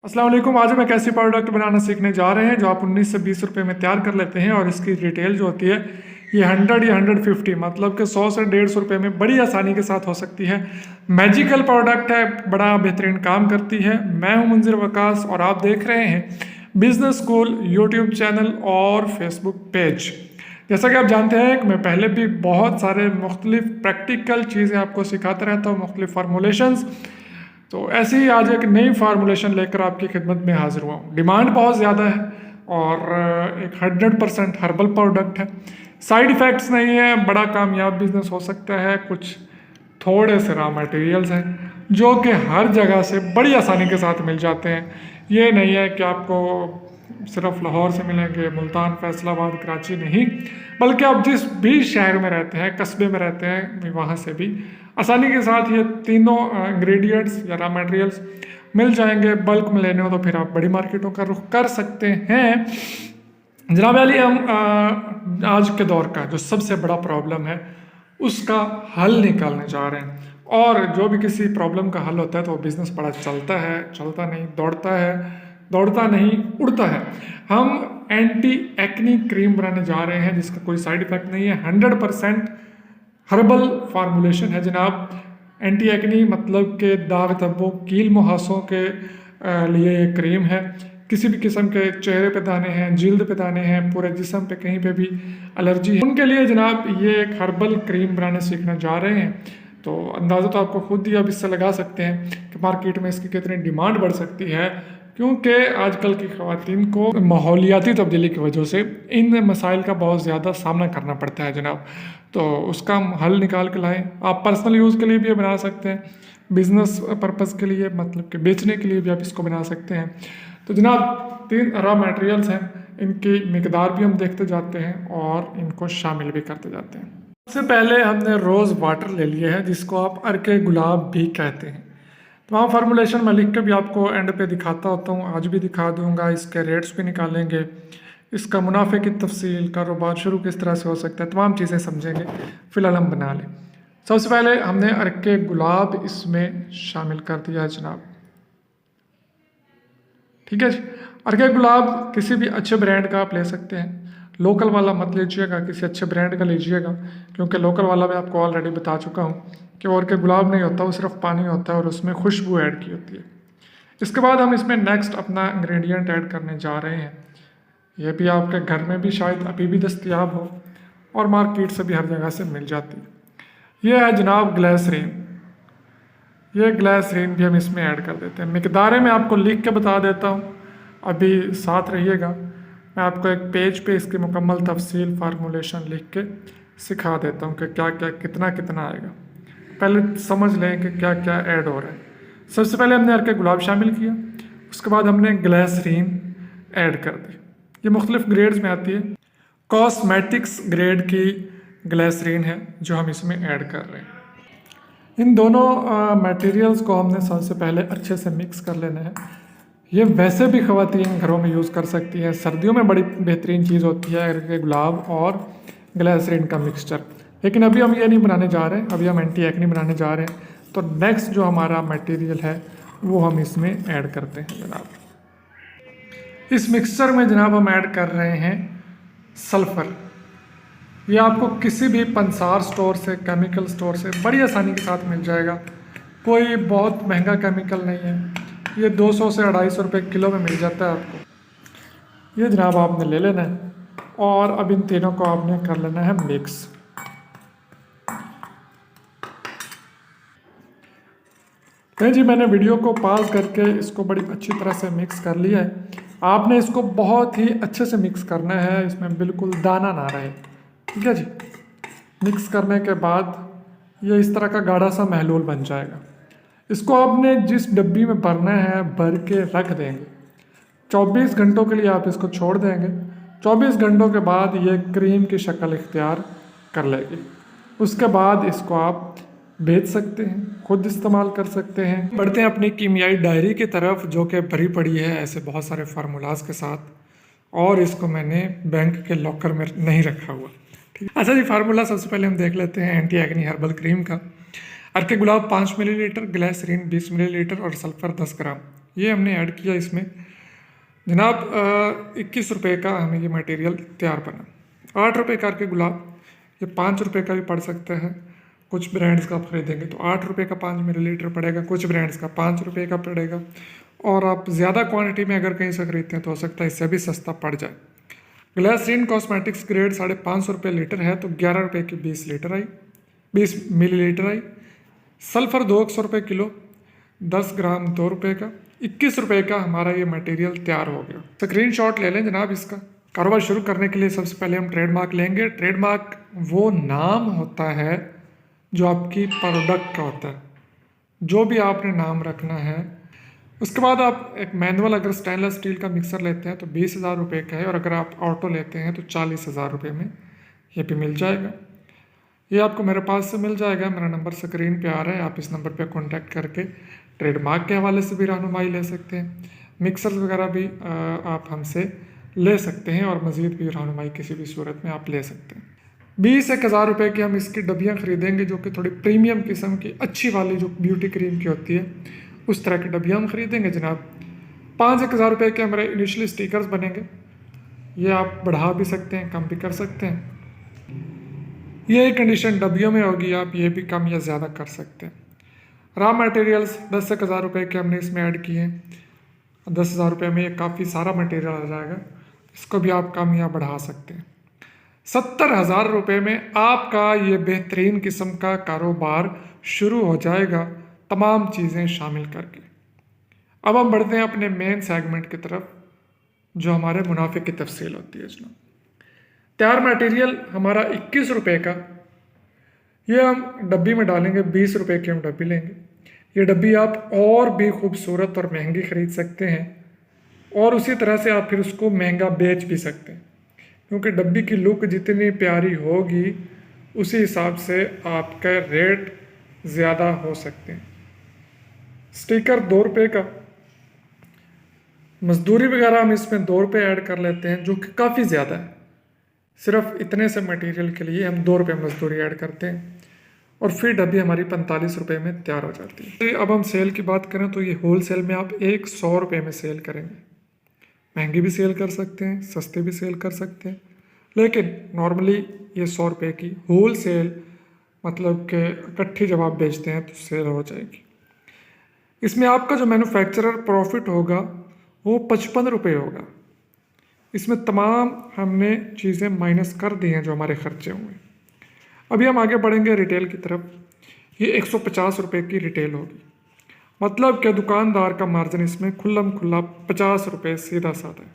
अस्सलाम वालेकुम। आज हम एक ऐसी प्रोडक्ट बनाना सीखने जा रहे हैं जो आप 19 से 20 रुपए में तैयार कर लेते हैं और इसकी रिटेल जो होती है ये 100 या 150 मतलब कि 100 से 150 रुपए में बड़ी आसानी के साथ हो सकती है। मैजिकल प्रोडक्ट है, बड़ा बेहतरीन काम करती है। मैं हूं मुंजिर वकास और आप देख रहे हैं बिजनेस स्कूल यूट्यूब चैनल और फेसबुक पेज। जैसा कि आप जानते हैं कि मैं पहले भी बहुत सारे मुख्तलिफ प्रैक्टिकल चीज़ें आपको सिखाता रहता हूँ, मुख्तलिफ फार्मूलेशंस। तो ऐसे ही आज एक नई फार्मूलेशन लेकर आपकी खिदमत में हाजिर हुआ हूँ। डिमांड बहुत ज़्यादा है और एक 100% हर्बल प्रोडक्ट है। साइड इफ़ेक्ट्स नहीं है, बड़ा कामयाब बिजनेस हो सकता है। कुछ थोड़े से रॉ मटेरियल्स हैं जो कि हर जगह से बड़ी आसानी के साथ मिल जाते हैं। ये नहीं है कि आपको सिर्फ लाहौर से मिलेंगे, मुल्तान, फैसलाबाद, कराची नहीं, बल्कि आप जिस भी शहर में रहते हैं, कस्बे में रहते हैं, वहाँ से भी आसानी के साथ ये तीनों इंग्रेडिएंट्स या रॉ मटेरियल्स मिल जाएंगे। बल्क में लेने हो तो फिर आप बड़ी मार्केटों का रुख कर सकते हैं। जनाब अली, हम आज के दौर का जो सबसे बड़ा प्रॉब्लम है उसका हल निकालने जा रहे हैं। और जो भी किसी प्रॉब्लम का हल होता है तो वो बिज़नेस बड़ा चलता है, चलता नहीं दौड़ता है, दौड़ता नहीं उड़ता है। हम एंटी एक्नी क्रीम बनाने जा रहे हैं जिसका कोई साइड इफेक्ट नहीं है। 100% हर्बल फार्मूलेशन है जनाब। एंटी एक्नी मतलब के दाग धब्बों, कील मुहासों के लिए ये क्रीम है। किसी भी किस्म के चेहरे पे दाने हैं, जिल्द पे दाने हैं, पूरे जिस्म पे कहीं पे भी एलर्जी है, उनके लिए जनाब ये एक हर्बल क्रीम बनाने सीखने जा रहे हैं। तो अंदाज़ा तो आपको खुद ही अब इससे लगा सकते हैं कि मार्केट में इसकी कितनी डिमांड बढ़ सकती है, क्योंकि आजकल की ख़वातीन को माहौलियाती तब्दीली की वजह से इन मसाइल का बहुत ज़्यादा सामना करना पड़ता है जनाब। तो उसका हम हल निकाल के लाएँ। आप पर्सनल यूज़ के लिए भी बना सकते हैं, बिज़नेस पर्पज़ के लिए मतलब कि बेचने के लिए भी आप इसको बना सकते हैं। तो जनाब 3 रॉ मटेरियल्स हैं, इनकी मिकदार भी हम देखते जाते हैं और इनको शामिल भी करते जाते हैं। सबसे पहले हमने रोज़ वाटर ले लिया है जिसको आप अर्के गुलाब भी कहते हैं। तमाम फार्मूलेशन मैं लिख के भी आपको एंड पे दिखाता होता हूँ, आज भी दिखा दूंगा। इसके रेट्स भी निकालेंगे, इसका मुनाफे की तफसील, कारोबार शुरू किस तरह से हो सकता है, तमाम चीज़ें समझेंगे। फ़िलहाल हम बना लें। सबसे पहले हमने अर्के गुलाब इसमें शामिल कर दिया है जनाब। ठीक है जी। अर्के गुलाब किसी भी अच्छे ब्रांड का आप ले सकते हैं। लोकल वाला मत लीजिएगा, किसी अच्छे ब्रांड का लीजिएगा, क्योंकि लोकल वाला मैं आपको ऑलरेडी बता चुका हूँ कि वो अर्के गुलाब नहीं होता, वो सिर्फ पानी होता है और उसमें खुशबू ऐड की होती है। इसके बाद हम इसमें नेक्स्ट अपना इंग्रेडिएंट ऐड करने जा रहे हैं। ये भी आपके घर में भी शायद अभी भी दस्तयाब हो और मार्केट से भी हर जगह से मिल जाती है। ये है जनाब ग्लिसरीन। ये ग्लिसरीन भी हम इसमें ऐड कर देते हैं। मिकदारें मैं आपको लिख के बता देता हूँ, अभी साथ रहिएगा। मैं आपको एक पेज पे इसकी मुकम्मल तफसील फार्मूलेशन लिख के सिखा देता हूँ कि क्या क्या कितना कितना आएगा। पहले समझ लें कि क्या क्या ऐड हो रहा है। सबसे पहले हमने अर्के गुलाब शामिल किया, उसके बाद हमने ग्लिसरीन ऐड कर दी। ये मुख्तलिफ ग्रेड्स में आती है, कॉस्मेटिक्स ग्रेड की ग्लिसरीन है जो हम इसमें ऐड कर रहे हैं। इन दोनों मटेरियल्स को हमने सबसे पहले अच्छे से मिक्स कर लेना है। ये वैसे भी ख़वातीन घरों में यूज़ कर सकती हैं, सर्दियों में बड़ी बेहतरीन चीज़ होती है अर्के गुलाब और ग्लिसरीन का मिक्सचर। लेकिन अभी हम ये नहीं बनाने जा रहे हैं, अभी हम एंटी एक्नी बनाने जा रहे हैं। तो नेक्स्ट जो हमारा मटेरियल है वो हम इसमें ऐड करते हैं जनाब। इस मिक्सचर में जनाब हम ऐड कर रहे हैं सल्फ़र। ये आपको किसी भी पंसार स्टोर से, केमिकल स्टोर से बड़ी आसानी के साथ मिल जाएगा। कोई बहुत महंगा केमिकल नहीं है, ये 200 से 250 रुपये किलो में मिल जाता है आपको। ये जनाब आपने ले लेना है और अब इन तीनों को आपने कर लेना है मिक्स। नहीं जी, मैंने वीडियो को पॉज करके इसको बड़ी अच्छी तरह से मिक्स कर लिया है। आपने इसको बहुत ही अच्छे से मिक्स करना है, इसमें बिल्कुल दाना ना रहे। ठीक है जी। मिक्स करने के बाद ये इस तरह का गाढ़ा सा महलूल बन जाएगा। इसको आपने जिस डब्बी में भरना है भर के रख देंगे। 24 घंटों के लिए आप इसको छोड़ देंगे। 24 घंटों के बाद ये क्रीम की शक्ल इख्तियार कर लेगी। उसके बाद इसको आप बेच सकते हैं, खुद इस्तेमाल कर सकते हैं। बढ़ते हैं अपनी कीमियाई डायरी की तरफ जो कि भरी पड़ी है ऐसे बहुत सारे फार्मूलाज के साथ, और इसको मैंने बैंक के लॉकर में नहीं रखा हुआ। ठीक। अच्छा जी, फार्मूला सबसे पहले हम देख लेते हैं एंटी एक्नी हर्बल क्रीम का। अर्के गुलाब 5 मिलीलीटर, ग्लिसरीन 20 मिलीलीटर और सल्फ़र 10 ग्राम। ये हमने ऐड किया इसमें जनाब। 21 रुपये का हमें ये मटेरियल तैयार बना। 8 रुपये करके गुलाब, ये 5 रुपये का भी पड़ सकता है। कुछ ब्रांड्स का आप खरीदेंगे तो 8 रुपये का 5 मिलीलीटर पड़ेगा, कुछ ब्रांड्स का 5 रुपये का पड़ेगा। और आप ज़्यादा क्वांटिटी में अगर कहीं से खरीदते हैं तो हो सकता है इससे भी सस्ता पड़ जाए। ग्लिसरीन कॉस्मेटिक्स ग्रेड 550 रुपये लीटर है तो 11 रुपये की 20 मिलीलीटर आई। सल्फ़र 200 रुपये किलो, 10 ग्राम 2 रुपये का। 21 रुपये का हमारा ये मटेरियल तैयार हो गया। स्क्रीनशॉट ले लें जनाब इसका। कारोबार शुरू करने के लिए सबसे पहले हम ट्रेडमार्क लेंगे। ट्रेडमार्क वो नाम होता है जो आपकी प्रोडक्ट का होता है, जो भी आपने नाम रखना है। उसके बाद आप एक मैनुअल अगर स्टेनलेस स्टील का मिक्सर लेते हैं तो 20,000 रुपये का है, और अगर आप ऑटो लेते हैं तो 40,000 रुपये में ये भी मिल जाएगा। ये आपको मेरे पास से मिल जाएगा। मेरा नंबर स्क्रीन पे आ रहा है, आप इस नंबर पे कांटेक्ट करके ट्रेडमार्क के हवाले से भी रहनुमाई ले सकते हैं। मिक्सर्स वगैरह भी आप हमसे ले सकते हैं, और मज़ीद भी रहनुमाई किसी भी सूरत में आप ले सकते हैं। 20-1,000 रुपये की हम इसकी डब्बियाँ ख़रीदेंगे, जो कि थोड़ी प्रीमियम किस्म की अच्छी वाली जो ब्यूटी क्रीम की होती है, उस तरह की डब्बियाँ हम ख़रीदेंगे जनाब। 5-1,000 रुपये के हमारे इनिशियली स्टिकर्स बनेंगे। ये आप बढ़ा भी सकते हैं, कम भी कर सकते हैं। ये कंडीशन डब्बियों में होगी, आप ये भी कम या ज़्यादा कर सकते हैं। रॉ मटेरियल्स 10-1,000 रुपये के हमने इसमें ऐड किए हैं। 10,000 रुपये में ये काफ़ी सारा मटेरियल आ जाएगा, इसको भी आप कम या बढ़ा सकते हैं। 70,000 रुपये में आपका ये बेहतरीन किस्म का कारोबार शुरू हो जाएगा, तमाम चीज़ें शामिल करके। अब हम बढ़ते हैं अपने मेन सेगमेंट की तरफ, जो हमारे मुनाफे की तफसील होती है जनाब। तैयार मटेरियल हमारा 21 रुपये का, ये हम डब्बी में डालेंगे। 20 रुपये की हम डब्बी लेंगे। ये डब्बी आप और भी खूबसूरत और महंगी ख़रीद सकते हैं, और उसी तरह से आप फिर उसको महंगा बेच भी सकते हैं, क्योंकि डब्बी की लुक जितनी प्यारी होगी उसी हिसाब से आपका रेट ज़्यादा हो सकते हैं। स्टिकर 2 रुपये का, मजदूरी वगैरह हम इसमें 2 रुपये ऐड कर लेते हैं, जो कि काफ़ी ज़्यादा है। सिर्फ इतने से मटेरियल के लिए हम 2 रुपये मजदूरी ऐड करते हैं, और फिर डब्बी हमारी 45 रुपये में तैयार हो जाती है। अब हम सेल की बात करें तो ये होल सेल में आप 100 रुपये में सेल करेंगे। महंगी भी सेल कर सकते हैं, सस्ते भी सेल कर सकते हैं, लेकिन नॉर्मली ये 100 रुपये की होल सेल, मतलब कि इकट्ठी जब आप बेचते हैं तो सेल हो जाएगी। इसमें आपका जो मैन्युफैक्चरर प्रॉफिट होगा वो 55 रुपये होगा। इसमें तमाम हमने चीज़ें माइनस कर दी हैं जो हमारे खर्चे हुए। अभी हम आगे बढ़ेंगे रिटेल की तरफ। ये 150 रुपये की रिटेल होगी, मतलब कि दुकानदार का मार्जिन इसमें खुल्लम खुल्ला 50 रुपये सीधा साधा है।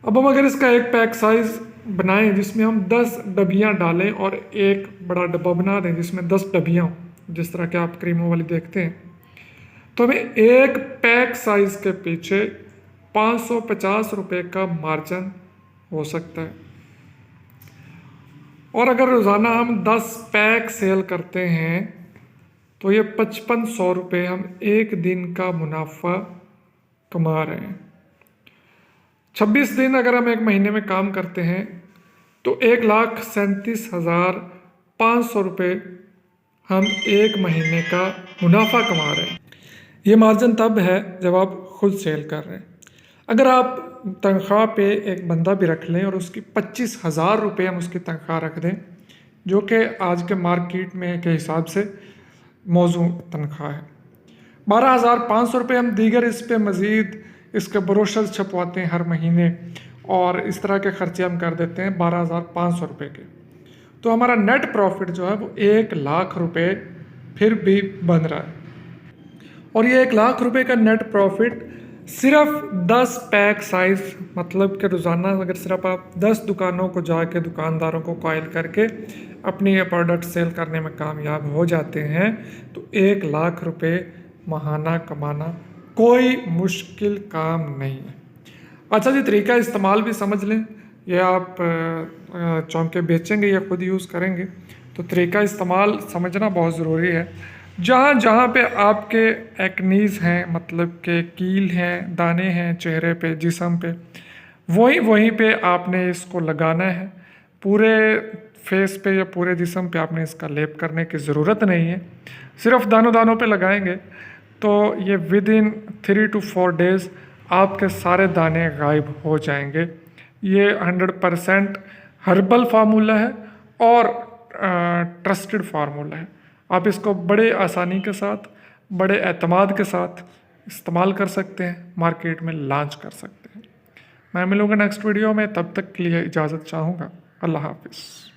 अब हम अगर इसका एक पैक साइज़ बनाएं जिसमें हम 10 डब्बियाँ डालें, और एक बड़ा डब्बा बना दें जिसमें 10 डब्बियाँ, जिस तरह के आप क्रीमों वाली देखते हैं, तो हमें एक पैक साइज़ के पीछे 550 रुपये का मार्जिन हो सकता है। और अगर रोज़ाना हम 10 पैक सेल करते हैं तो ये 5500 रुपये हम एक दिन का मुनाफा कमा रहे हैं। 26 दिन अगर हम एक महीने में काम करते हैं तो 1,37,500 रुपये हम एक महीने का मुनाफा कमा रहे हैं। ये मार्जिन तब है जब आप खुद सेल कर रहे हैं। अगर आप तनख्वाह पे एक बंदा भी रख लें और उसकी 25,000 रुपये हम उसकी तनख्वाह रख दें, जो कि आज के मार्केट में के हिसाब से मौजू तनख्वाह है। 12,500 रुपये हम दीगर इस पे मज़ीद इसके ब्रोशर्स छपवाते हैं हर महीने, और इस तरह के ख़र्चे हम कर देते हैं 12,500 रुपये के। तो हमारा नेट प्रॉफिट जो है वो 1,00,000 रुपये फिर भी बन रहा है। और ये 1,00,000 रुपये का नेट प्रॉफिट सिर्फ 10 पैक साइज़, मतलब कि रोज़ाना अगर सिर्फ आप 10 दुकानों को जाके दुकानदारों को कॉल करके अपनी ये प्रोडक्ट सेल करने में कामयाब हो जाते हैं तो 1,00,000 रुपये माहाना कमाना कोई मुश्किल काम नहीं है। अच्छा जी, तरीका इस्तेमाल भी समझ लें। ये आप चौंके बेचेंगे या खुद यूज़ करेंगे तो तरीका इस्तेमाल समझना बहुत ज़रूरी है। जहाँ जहाँ पे आपके एक्नीज़ हैं, मतलब के कील हैं, दाने हैं चेहरे पे, जिस्म पे, वहीं पे आपने इसको लगाना है। पूरे फेस पे या पूरे जिस्म पे आपने इसका लेप करने की ज़रूरत नहीं है, सिर्फ दानों दानों पे लगाएंगे तो ये विद इन 3 to 4 डेज़ आपके सारे दाने गायब हो जाएंगे। ये 100% हर्बल फार्मूला है और ट्रस्टेड फार्मूला है। आप इसको बड़े आसानी के साथ, बड़े एतमाद के साथ इस्तेमाल कर सकते हैं, मार्केट में लॉन्च कर सकते हैं। मैं मिलूँगा नेक्स्ट वीडियो में, तब तक के लिए इजाज़त चाहूँगा। अल्लाह हाफिज़।